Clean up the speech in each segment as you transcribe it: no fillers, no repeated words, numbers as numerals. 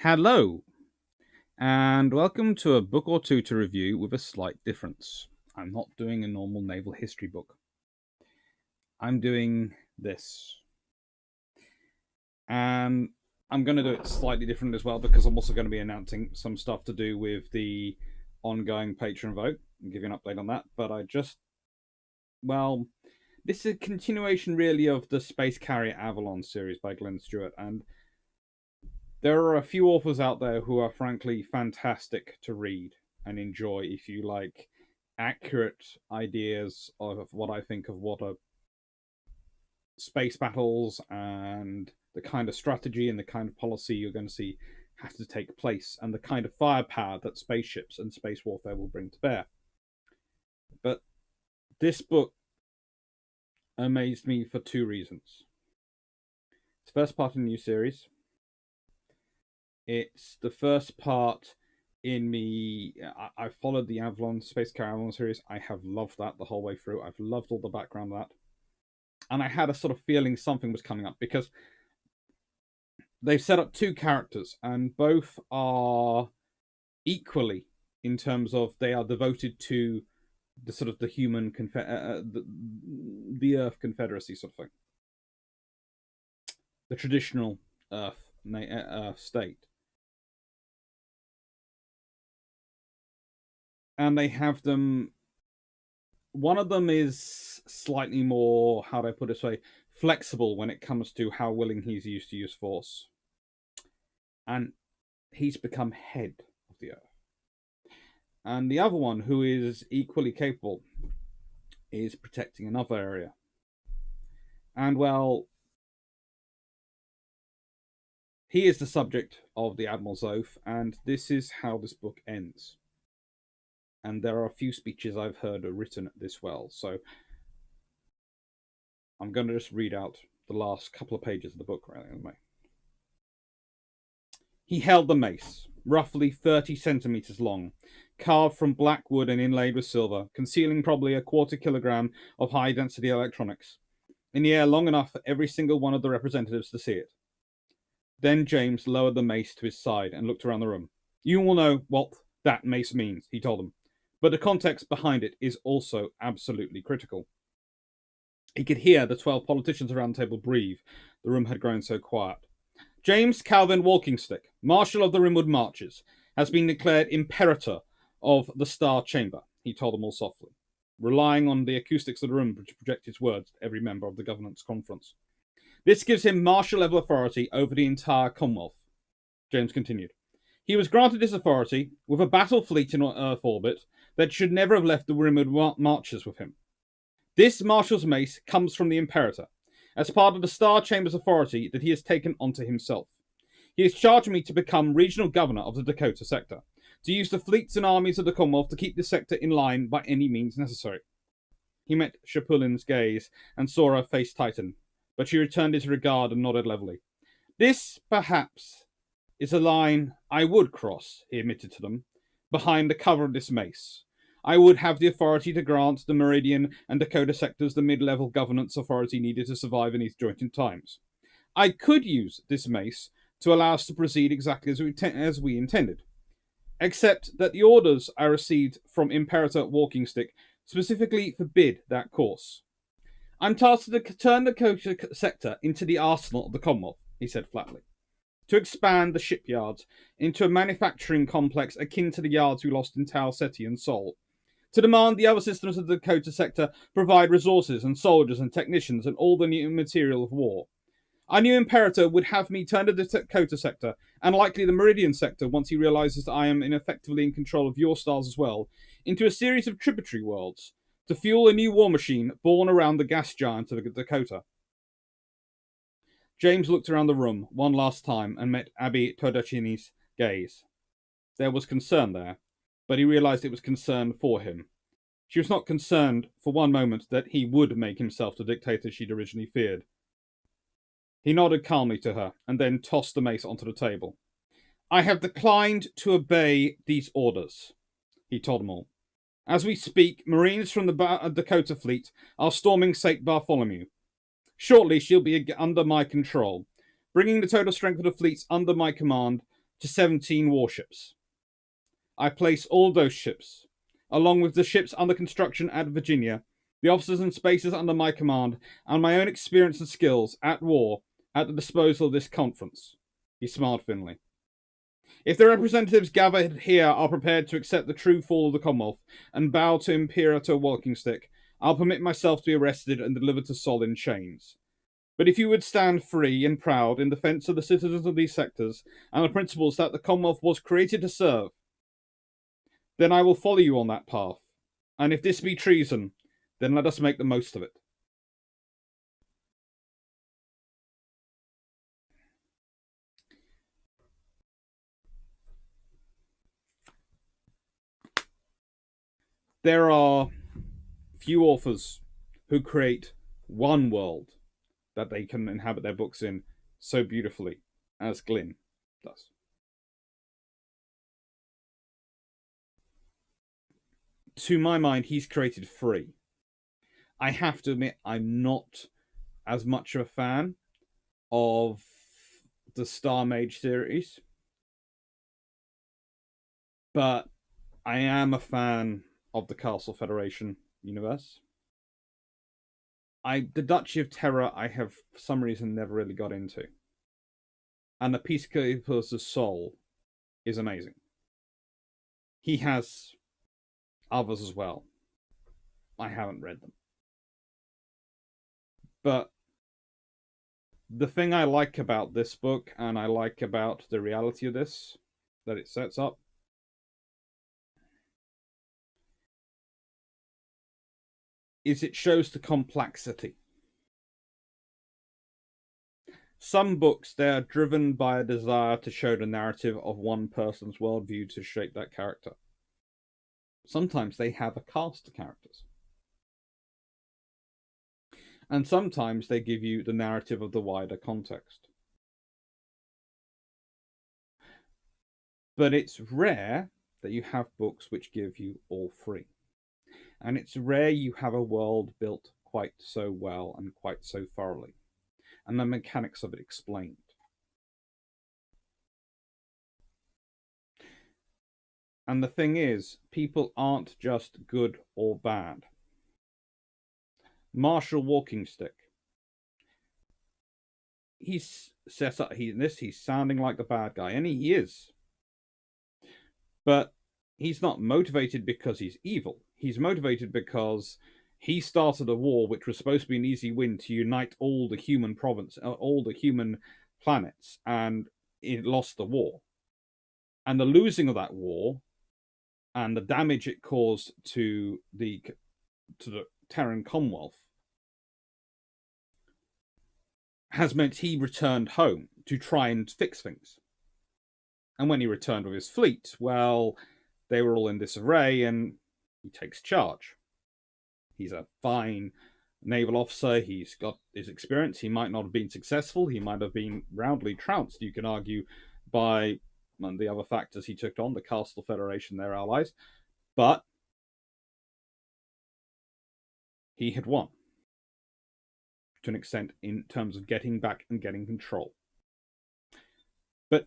Hello, and welcome to a book or two to review with a slight difference. I'm not doing a normal naval history book. I'm doing this. And I'm going to do it slightly different as well because I'm also going to be announcing some stuff to do with the ongoing Patron vote and give you an update on that. But this is a continuation really of the Space Carrier Avalon series by Glynn Stewart, and there are a few authors out there who are frankly fantastic to read and enjoy if you like accurate ideas of what I think of what are space battles and the kind of strategy and the kind of policy you're going to see have to take place and the kind of firepower that spaceships and space warfare will bring to bear. But this book amazed me for two reasons. It's the first part in a new series. It's the first part in me. I followed the Avalon Space Carrier Avalon series. I have loved that the whole way through. I've loved all the background of that. And I had a sort of feeling something was coming up because they've set up two characters and both are equally in terms of they are devoted to the sort of the human the Earth Confederacy sort of thing, the traditional Earth state, and they have them. One of them is slightly more, how do I put it this way, flexible when it comes to how willing he's used to use force, and he's become head of the Earth. And the other one, who is equally capable, is protecting another area. And well, he is the subject of the Admiral's oath, and this is how this book ends. And there are a few speeches I've heard are written this well, so I'm going to just read out the last couple of pages of the book right anyway. He held the mace, roughly 30 centimeters long, carved from black wood and inlaid with silver, concealing probably a quarter kilogram of high-density electronics, in the air long enough for every single one of the representatives to see it. Then James lowered the mace to his side and looked around the room. You will know what that mace means, he told them, but the context behind it is also absolutely critical. He could hear the 12 politicians around the table breathe. The room had grown so quiet. James Calvin Walkingstick, Marshal of the Rimwood Marches, has been declared Imperator of the Star Chamber, he told them all softly, relying on the acoustics of the room to project his words to every member of the governance conference. This gives him martial-level authority over the entire Commonwealth, James continued. He was granted this authority with a battle fleet in Earth orbit that should never have left the Rimwood Marches with him. This Marshal's mace comes from the Imperator, as part of the Star Chamber's authority that he has taken onto himself. He has charged me to become regional governor of the Dakota sector, to use the fleets and armies of the Commonwealth to keep the sector in line by any means necessary. He met Chapulin's gaze and saw her face tighten, but she returned his regard and nodded levelly. This, perhaps, is a line I would cross, he admitted to them, behind the cover of this mace. I would have the authority to grant the Meridian and Dakota sectors the mid-level governance authority needed to survive in these jointed times. I could use this mace to allow us to proceed exactly as we intended, except that the orders I received from Imperator Walkingstick specifically forbid that course. I'm tasked to turn the Dakota sector into the arsenal of the Commonwealth, he said flatly, to expand the shipyards into a manufacturing complex akin to the yards we lost in Tau Ceti and Seoul, to demand the other systems of the Dakota sector provide resources and soldiers and technicians and all the new material of war. Our new Imperator would have me turn to the Dakota sector, and likely the Meridian sector once he realizes that I am effectively in control of your stars as well, into a series of tributary worlds, to fuel a new war machine born around the gas giant of the Dakota. James looked around the room one last time and met Abby Todacini's gaze. There was concern there, but he realized it was concern for him. She was not concerned for one moment that he would make himself the dictator she'd originally feared. He nodded calmly to her and then tossed the mace onto the table. I have declined to obey these orders, he told them all. As we speak, Marines from the Dakota fleet are storming St. Bartholomew. Shortly, she'll be under my control, bringing the total strength of the fleets under my command to 17 warships. I place all those ships, along with the ships under construction at Virginia, the officers and spacers under my command, and my own experience and skills at war, at the disposal of this conference. He smiled thinly. If the representatives gathered here are prepared to accept the true fall of the Commonwealth and bow to Imperator Walkingstick, I'll permit myself to be arrested and delivered to Sol in chains. But if you would stand free and proud in defence of the citizens of these sectors and the principles that the Commonwealth was created to serve, then I will follow you on that path. And if this be treason, then let us make the most of it. There are few authors who create one world that they can inhabit their books in so beautifully as Glynn does. To my mind, he's created three. I have to admit, I'm not as much of a fan of the Star Mage series, but I am a fan of the Castle Federation universe. The Duchy of Terror, I have for some reason never really got into, and the Peacekeeper's Soul is amazing. He has others as well. I haven't read them, but the thing I like about this book, and I like about the reality of this that it sets up, is it shows the complexity. Some books, they are driven by a desire to show the narrative of one person's worldview to shape that character. Sometimes they have a cast of characters. And sometimes they give you the narrative of the wider context. But it's rare that you have books which give you all three. And it's rare you have a world built quite so well and quite so thoroughly, and the mechanics of it explained. And the thing is, people aren't just good or bad. Marshall Walkingstick, he's set up he's sounding like the bad guy, and he is. But he's not motivated because he's evil. He's motivated because he started a war which was supposed to be an easy win to unite all the human all the human planets, and it lost the war. And the losing of that war and the damage it caused to the Terran Commonwealth has meant he returned home to try and fix things. And when he returned with his fleet, well, they were all in disarray, and he takes charge. He's a fine naval officer. He's got his experience. He might not have been successful. He might have been roundly trounced, you can argue, by the other factors he took on, the Castle Federation, their allies. But he had won to an extent in terms of getting back and getting control. But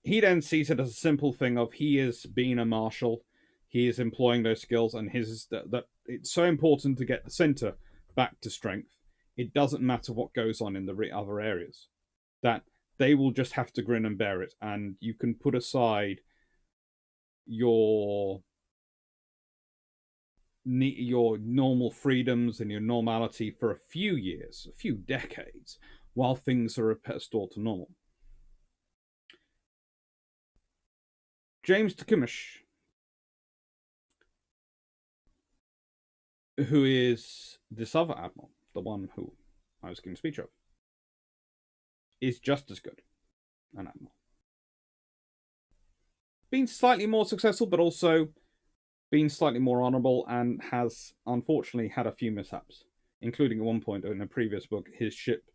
he then sees it as a simple thing of he is being a marshal, he is employing those skills, and that it's so important to get the center back to strength. It doesn't matter what goes on in the other areas. That they will just have to grin and bear it, and you can put aside your normal freedoms and your normality for a few years, a few decades, while things are restored to normal. James Tekumish, who is this other admiral, the one who I was giving a speech of, is just as good an admiral. Been slightly more successful, but also been slightly more honourable, and has unfortunately had a few mishaps, including at one point in a previous book, his ship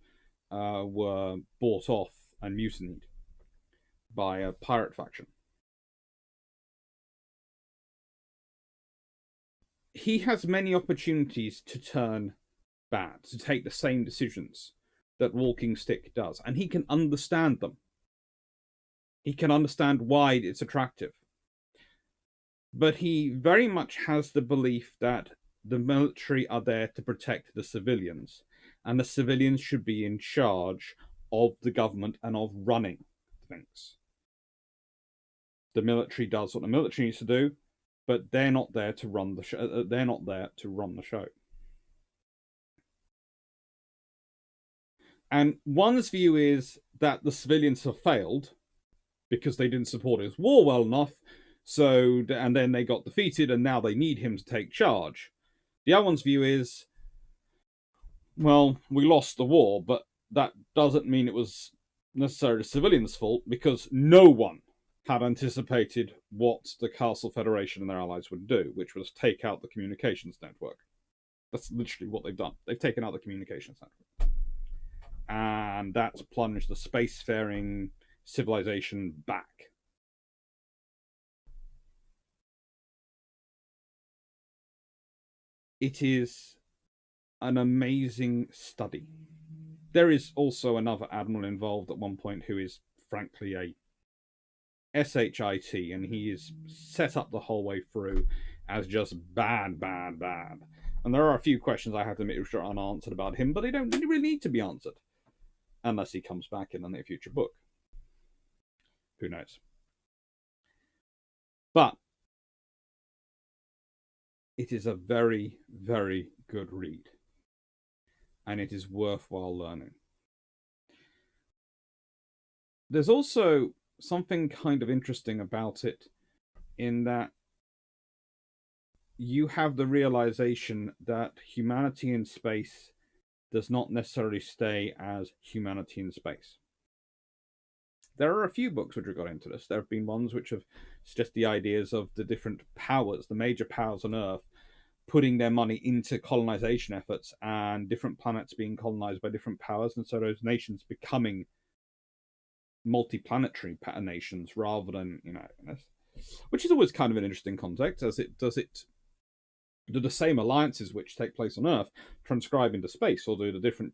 were bought off and mutinied by a pirate faction. He has many opportunities to turn bad, to take the same decisions that Walkingstick does, and he can understand them. He can understand why it's attractive. But he very much has the belief that the military are there to protect the civilians, and the civilians should be in charge of the government and of running things. The military does what the military needs to do, but they're not there to run the show. They're not there to run the show. And one's view is that the civilians have failed because they didn't support his war well enough. So, and then they got defeated, and now they need him to take charge. The other one's view is, well, we lost the war, but that doesn't mean it was necessarily the civilians' fault, because no one had anticipated what the Castle Federation and their allies would do, which was take out the communications network. That's literally what they've done. They've taken out the communications network. And that's plunged the spacefaring civilization back. It is an amazing study. There is also another admiral involved at one point who is frankly a SHIT, and he is set up the whole way through as just bad, bad, bad. And there are a few questions I have to admit which are unanswered about him, but they don't really need to be answered unless he comes back in a near future book. Who knows? But it is a very, very good read, and it is worthwhile learning. There's also something kind of interesting about it in that you have the realization that humanity in space does not necessarily stay as humanity in space. There are a few books which have got into this. There have been ones which have suggested the ideas of the different powers, the major powers on Earth, putting their money into colonization efforts, and different planets being colonized by different powers, and so those nations becoming multi-planetary nations rather than, which is always kind of an interesting concept, as it do the same alliances which take place on Earth transcribe into space, or do the different,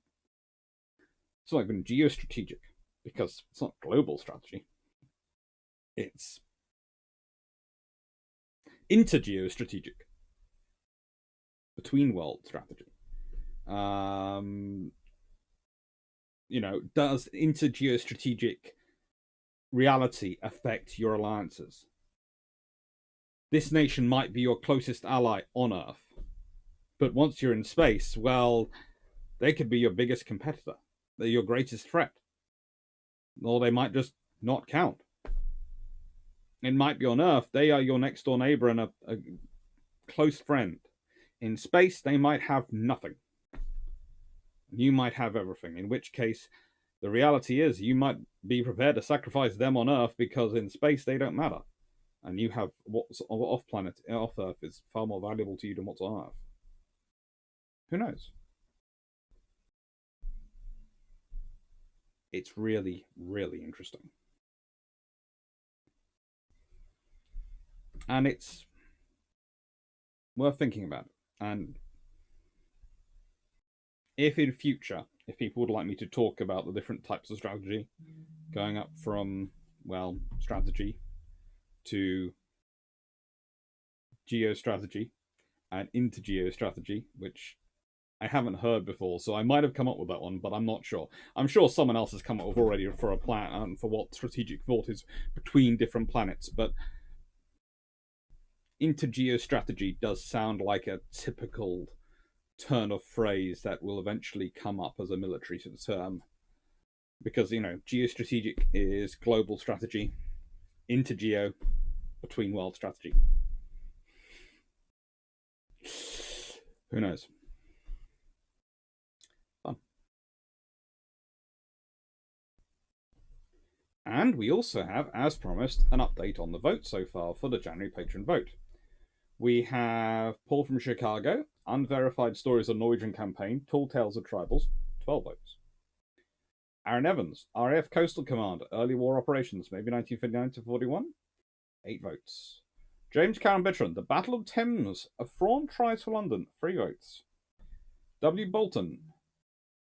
it's not even geostrategic, because it's not global strategy, it's intergeostrategic, between world strategy. Does intergeostrategic reality affect your alliances? This nation might be your closest ally on Earth, but once you're in space, well, they could be your biggest competitor. They're your greatest threat. Or they might just not count. It might be on Earth, they are your next door neighbor and a close friend. In space, they might have nothing. You might have everything, in which case, the reality is you might be prepared to sacrifice them on Earth because in space they don't matter. And you have what's off Earth is far more valuable to you than what's on Earth. Who knows? It's really, really interesting. And it's worth thinking about. And if in future, if people would like me to talk about the different types of strategy, going up from, well, strategy to geostrategy and intergeostrategy, which I haven't heard before, so I might have come up with that one, but I'm not sure. I'm sure someone else has come up with already for a plan and for what strategic thought is between different planets, but intergeostrategy does sound like a typical turn of phrase that will eventually come up as a military term. Because, geostrategic is global strategy, intergeo, between world strategy. Who knows? Fun. And we also have, as promised, an update on the vote so far for the January Patron vote. We have Paul from Chicago, Unverified Stories of Norwegian Campaign, Tall Tales of Tribals, 12 votes. Aaron Evans, RAF Coastal Command, Early War Operations, maybe 1959 to 41, 8 votes. James Karen Bittron, The Battle of Thames, A Thrawn Tries for London, 3 votes. W. Bolton,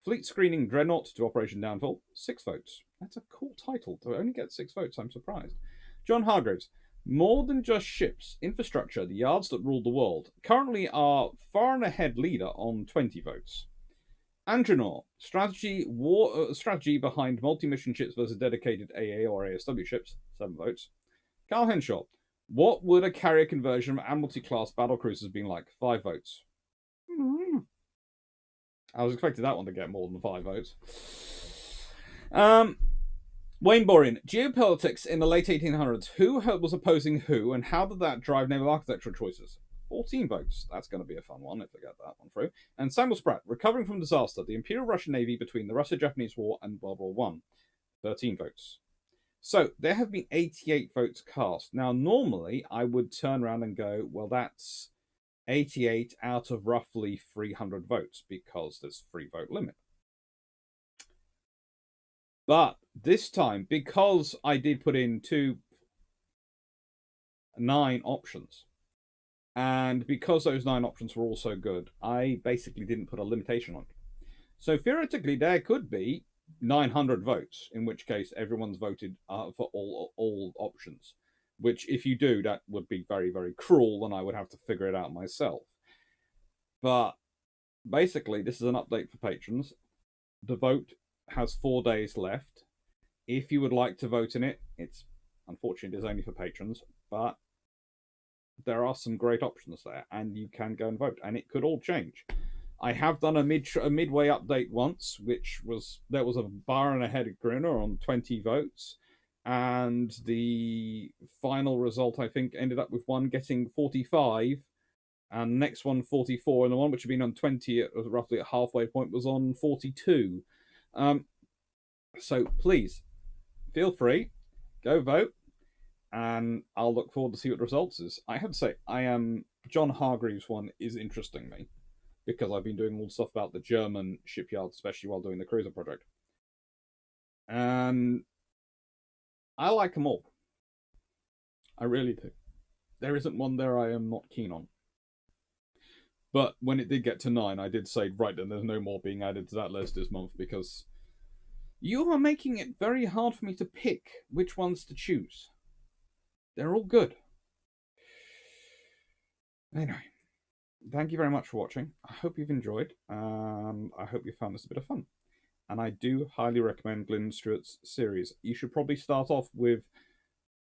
Fleet Screening Dreadnought to Operation Downfall, 6 votes. That's a cool title. To only get 6 votes, I'm surprised. John Hargraves. More than just ships, infrastructure, the yards that rule the world, currently are far and ahead leader on 20 votes. Andronor, strategy behind multi-mission ships versus dedicated AA or ASW ships, 7 votes. Carl Henshaw, what would a carrier conversion of Admiralty class battle cruisers been like? 5 votes. I was expecting that one to get more than 5 votes. Wayne Borean, geopolitics in the late 1800s. Who was opposing who, and how did that drive naval architectural choices? 14 votes. That's going to be a fun one if I get that one through. And Samuel Spratt, recovering from disaster, the Imperial Russian Navy between the Russo-Japanese War and World War One. 13 votes. So there have been 88 votes cast. Now, normally I would turn around and go, well, that's 88 out of roughly 300 votes because there's a 3-vote limit. But this time, because I did put in 9 options, and because those 9 options were also good, I basically didn't put a limitation on it. So theoretically, there could be 900 votes, in which case everyone's voted for all options. Which, if you do, that would be very, very cruel, and I would have to figure it out myself. But basically, this is an update for patrons. The vote has 4 days left. If you would like to vote in it, it's unfortunately it is only for patrons, but there are some great options there, and you can go and vote, and it could all change. I have done a midway update once, there was a bar and a head grinner on 20 votes, and the final result I think ended up with one getting 45, and the next one 44, and the one which had been on 20 it was roughly at halfway point was on 42. So please feel free, go vote, and I'll look forward to see what the results is. I have to say, John Hargreaves one is interesting me because I've been doing all the stuff about the German shipyards, especially while doing the cruiser project, and I like them all. I really do. There isn't one there I am not keen on. But when it did get to 9, I did say, right, then there's no more being added to that list this month because you are making it very hard for me to pick which ones to choose. They're all good. Anyway, thank you very much for watching. I hope you've enjoyed. I hope you found this a bit of fun. And I do highly recommend Glynn and Stewart's series. You should probably start off with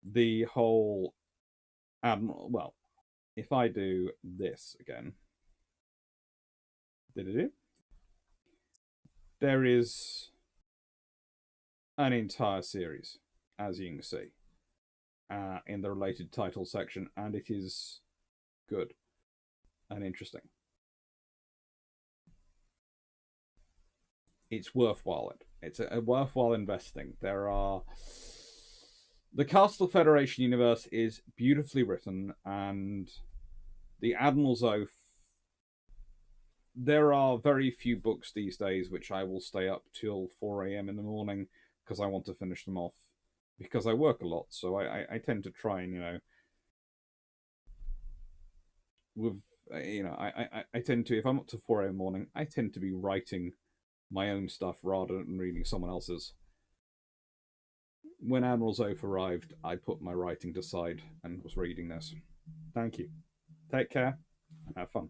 the whole Admiral. Well, if I do this again. Did it? There is an entire series, as you can see, in the related title section, and it is good and interesting. It's worthwhile. It's a worthwhile investing. The Castle Federation universe is beautifully written, and the Admiral's Oath. There are very few books these days which I will stay up till 4 a.m. in the morning because I want to finish them off. Because I work a lot, so I tend to try and, I tend to, if I'm up to 4 a.m. in the morning, I tend to be writing my own stuff rather than reading someone else's. When Admiral's Oath arrived, I put my writing aside and was reading this. Thank you. Take care and have fun.